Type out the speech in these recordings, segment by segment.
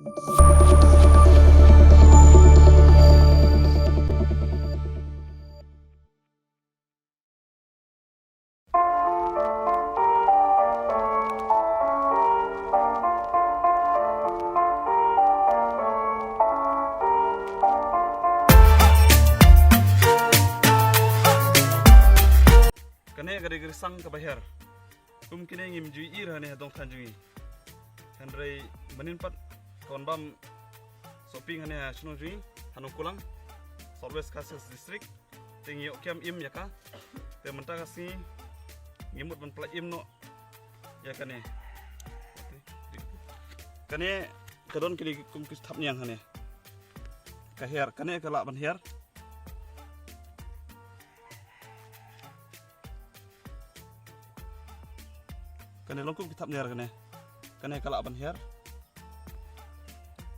Kene gari sang ke bahar. Kene ngim jui ir hane dong tanjungi. Handrai meninpat kawan bam shopping hane shino jui hanu kulang. Solwes Kasus district. Tingi okiam im yaka. Te menta kasi ngimut men pla im no. Ya kane. Kane kadon kini kum kis thap nyang hane. Kahir kane kalak ban her. Kene longkum kitap niar kene kalak ban her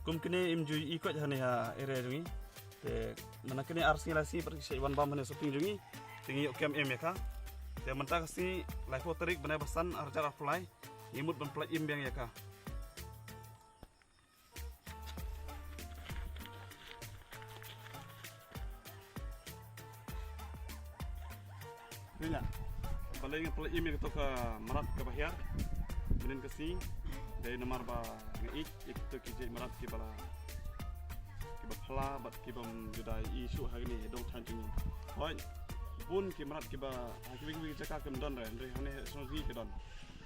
kum kene im jui ikut hane ha ere jungi te mana kene arsi lasi per kisai wan bam hane shopping jungi tingi okem em yaka te menta kasi life tarik banai basan arjar apply imut ban play im yang yaka Rila paling play im yang ke marat ke bahar kemudian kasi dari nomor ba ngeit itu kijai marat ki bala ki ba phala bat ki bam judai isu hari ni dong tanjung hoi bun ki marat ki ba ki wi jaka kem don re hane sonji ki don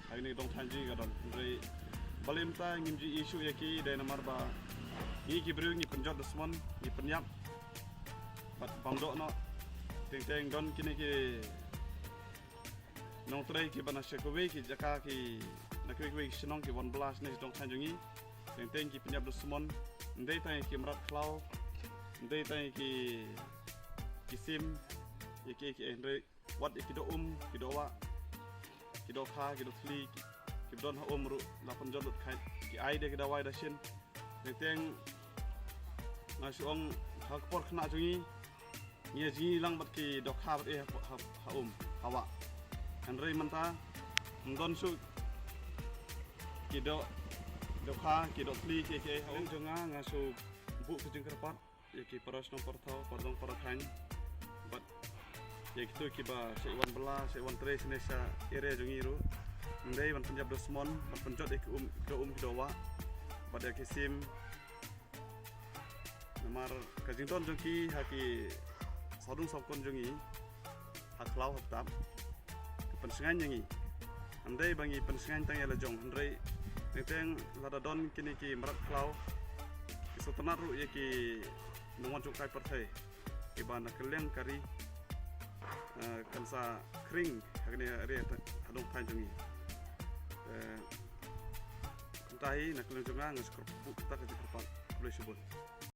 hari ni dong tanji ka don re balim ta ngimji isu ya ki dari nomor ba ni ki bru ni penjot desmon ni penyap bat bangdok no teng don kini ki nong tray ki bana shekowe ki jaka ki nakwe sinong ki 11 ni dong tanjungi teng ki penyap desmon ndai tai ki marat klau ndai tai ki sim ki andre wat ki do ki do wa ki do kha ki do tli ki don ha ru la penjot lut khai ki ai de ki da wai da shin teng na suong ha por khna jungi ni ji lang bat ki do kha bat e ha hawa Andrei menta ndon su kido dokha kido tli ke hong jonga ngasu bu kujing kerpat yaki paras no portho pardong parathan bat yaki tu kiba seiwan bela seiwan tres nesa ere jongi ru ndai ban penjab dosmon ban penjot ek kidowa bat yaki sim namar kajington jongki haki sadung sabkon jongi haklau haptap pensengan yangi andai bangi pensengan tang yala jong andai teng lada don kini ki marat klau ki sotanar ru ki nongon chuk kai parthai ki bana keleng kari kansa kring hagne are hadong tanjungi tahi nak keleng jonga ngas kerpuk tak ke kerpat boleh subul